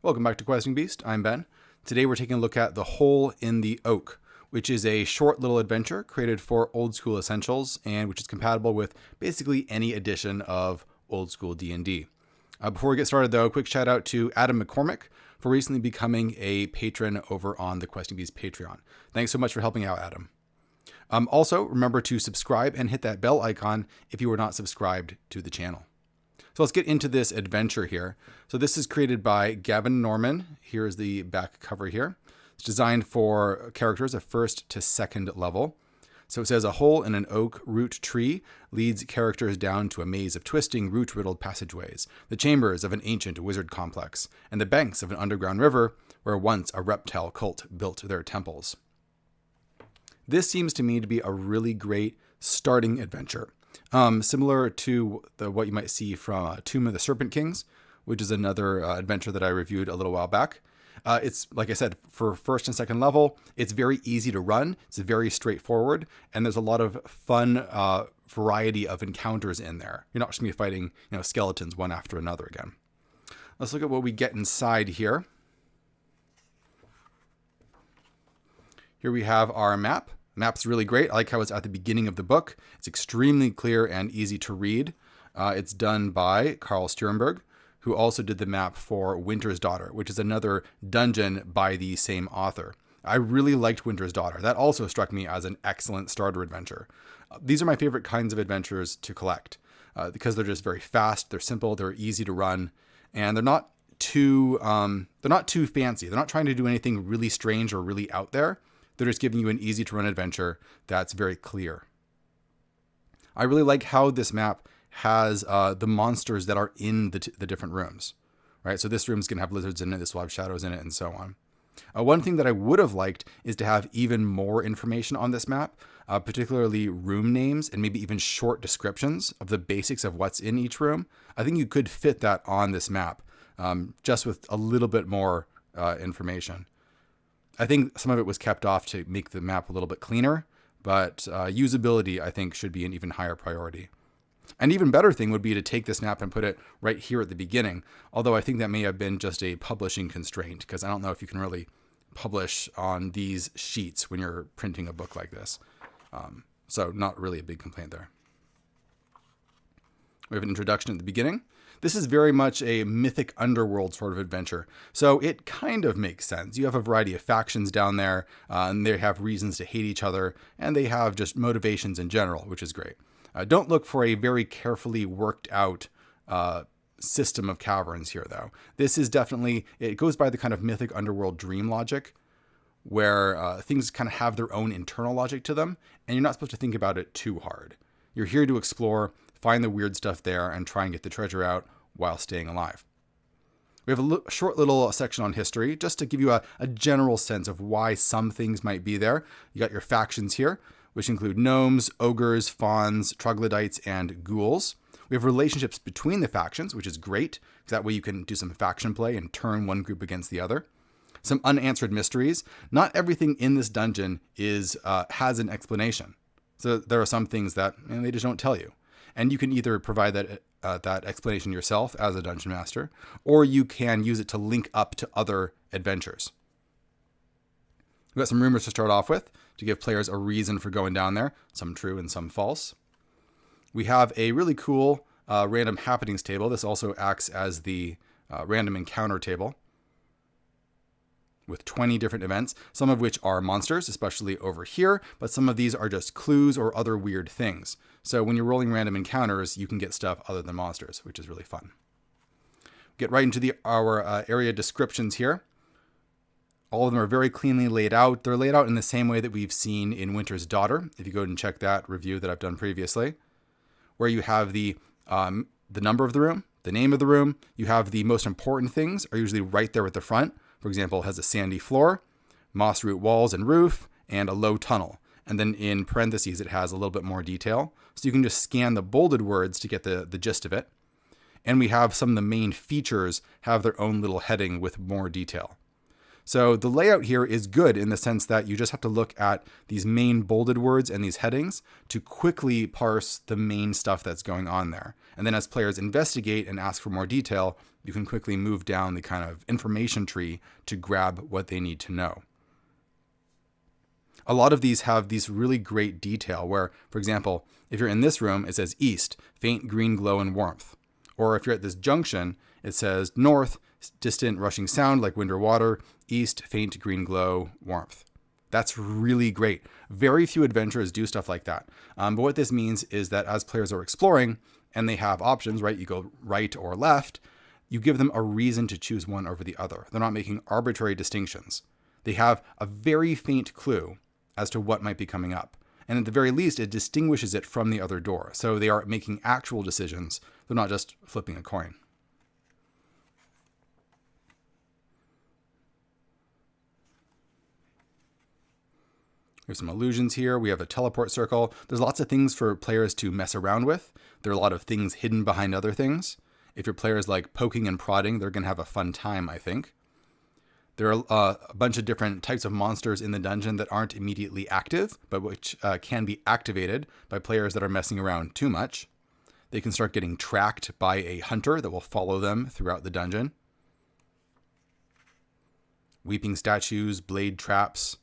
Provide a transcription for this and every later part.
Welcome back to Questing Beast. I'm Ben. Today we're taking a look at The Hole in the Oak, which is a short little adventure created for Old School Essentials and which is compatible with basically any edition of Old School D&D. Before we get started though, quick shout out to Adam McCormick for recently becoming a patron over on the Questing Beast Patreon. Thanks so much for helping out, Adam. Also, remember to subscribe and hit that bell icon if you are not subscribed to the channel. So let's get into this adventure here. So this is created by Gavin Norman. Here's the back cover here. It's designed for characters of 1st to 2nd level. So it says a hole in an oak root tree leads characters down to a maze of twisting, root-riddled passageways, the chambers of an ancient wizard complex, and the banks of an underground river where once a reptile cult built their temples. This seems to me to be a really great starting adventure. Similar to what you might see from Tomb of the Serpent Kings, which is another adventure that I reviewed a little while back. It's, like I said, for 1st and 2nd level, it's very easy to run. It's very straightforward, and there's a lot of fun variety of encounters in there. You're not just going to be fighting, skeletons one after another again. Let's look at what we get inside here. Here we have our map. Map's really great. I like how it's at the beginning of the book. It's extremely clear and easy to read. It's done by Carl Sturenberg, who also did the map for Winter's Daughter, which is another dungeon by the same author. I really liked Winter's Daughter. That also struck me as an excellent starter adventure. These are my favorite kinds of adventures to collect because they're just very fast, they're simple, they're easy to run, and they're not too fancy. They're not trying to do anything really strange or really out there. They're just giving you an easy to run adventure that's very clear. I really like how this map has the monsters that are in the different rooms, right? So this room's going to have lizards in it, this will have shadows in it, and so on. One thing that I would have liked is to have even more information on this map, particularly room names and maybe even short descriptions of the basics of what's in each room. I think you could fit that on this map just with a little bit more information. I think some of it was kept off to make the map a little bit cleaner, but usability, I think, should be an even higher priority. An even better thing would be to take this map and put it right here at the beginning, although I think that may have been just a publishing constraint, because I don't know if you can really publish on these sheets when you're printing a book like this. So not really a big complaint there. We have an introduction at the beginning. This is very much a mythic underworld sort of adventure, so it kind of makes sense. You have a variety of factions down there, and they have reasons to hate each other, and they have just motivations in general, which is great. Don't look for a very carefully worked out system of caverns here, though. This is definitely, it goes by the kind of mythic underworld dream logic, where things kind of have their own internal logic to them, and you're not supposed to think about it too hard. You're here to explore, find the weird stuff there, and try and get the treasure out while staying alive. We have a short little section on history, just to give you a general sense of why some things might be there. You got your factions here, which include gnomes, ogres, fauns, troglodytes, and ghouls. We have relationships between the factions, which is great, because that way you can do some faction play and turn one group against the other. Some unanswered mysteries. Not everything in this dungeon has an explanation. So there are some things that they just don't tell you. And you can either provide that explanation yourself as a dungeon master, or you can use it to link up to other adventures. We've got some rumors to start off with to give players a reason for going down there, some true and some false. We have a really cool random happenings table. This also acts as the random encounter table with 20 different events, some of which are monsters, especially over here, but some of these are just clues or other weird things. So when you're rolling random encounters, you can get stuff other than monsters, which is really fun. Get right into our area descriptions here. All of them are very cleanly laid out. They're laid out in the same way that we've seen in Winter's Daughter, if you go and check that review that I've done previously, where you have the number of the room, the name of the room. You have the most important things are usually right there at the front. For example, it has a sandy floor, moss root walls and roof, and a low tunnel. And then in parentheses, it has a little bit more detail. So you can just scan the bolded words to get the gist of it. And we have some of the main features have their own little heading with more detail. So the layout here is good in the sense that you just have to look at these main bolded words and these headings to quickly parse the main stuff that's going on there. And then as players investigate and ask for more detail, you can quickly move down the kind of information tree to grab what they need to know. A lot of these have these really great detail where, for example, if you're in this room, it says east, faint green glow and warmth. Or if you're at this junction, it says north, distant rushing sound like wind or water, east, faint green glow, warmth. That's really great. Very few adventurers do stuff like that. But what this means is that as players are exploring and they have options, right? You go right or left, you give them a reason to choose one over the other. They're not making arbitrary distinctions. They have a very faint clue as to what might be coming up. And at the very least, it distinguishes it from the other door. So they are making actual decisions. They're not just flipping a coin. There's some illusions here. We have a teleport circle. There's lots of things for players to mess around with. There are a lot of things hidden behind other things. If your players like poking and prodding, they're going to have a fun time, I think. There are a bunch of different types of monsters in the dungeon that aren't immediately active, but which can be activated by players that are messing around too much. They can start getting tracked by a hunter that will follow them throughout the dungeon. Weeping statues, blade traps.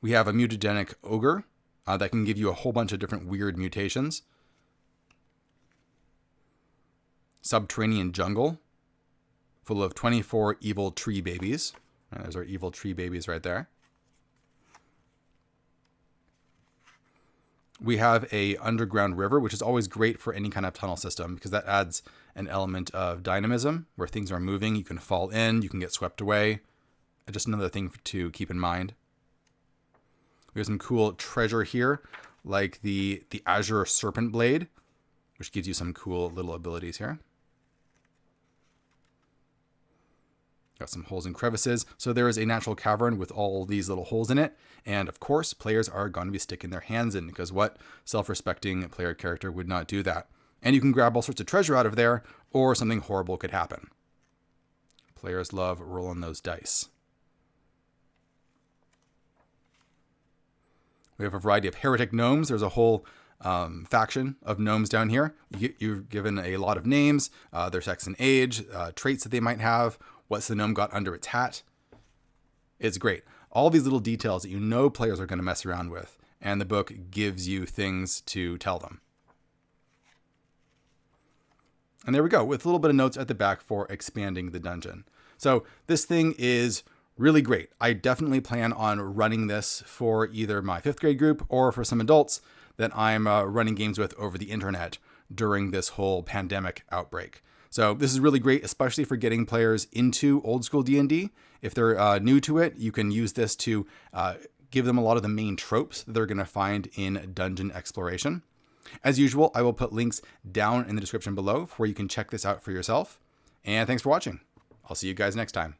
We have a mutagenic ogre that can give you a whole bunch of different weird mutations. Subterranean jungle, full of 24 evil tree babies. There's our evil tree babies right there. We have a underground river, which is always great for any kind of tunnel system because that adds an element of dynamism where things are moving. You can fall in, you can get swept away. Just another thing to keep in mind. We have some cool treasure here, like the Azure Serpent Blade, which gives you some cool little abilities here. Got some holes and crevices. So there is a natural cavern with all these little holes in it. And of course, players are going to be sticking their hands in because what self-respecting player character would not do that? And you can grab all sorts of treasure out of there or something horrible could happen. Players love rolling those dice. We have a variety of heretic gnomes. There's a whole faction of gnomes down here. You're given a lot of names, their sex and age, traits that they might have, what's the gnome got under its hat. It's great. All these little details that you know players are going to mess around with, and the book gives you things to tell them. And there we go, with a little bit of notes at the back for expanding the dungeon. So this thing is really great. I definitely plan on running this for either my 5th grade group or for some adults that I'm running games with over the internet during this whole pandemic outbreak. So this is really great, especially for getting players into old school D&D. If they're new to it, you can use this to give them a lot of the main tropes that they're going to find in dungeon exploration. As usual, I will put links down in the description below where you can check this out for yourself. And thanks for watching. I'll see you guys next time.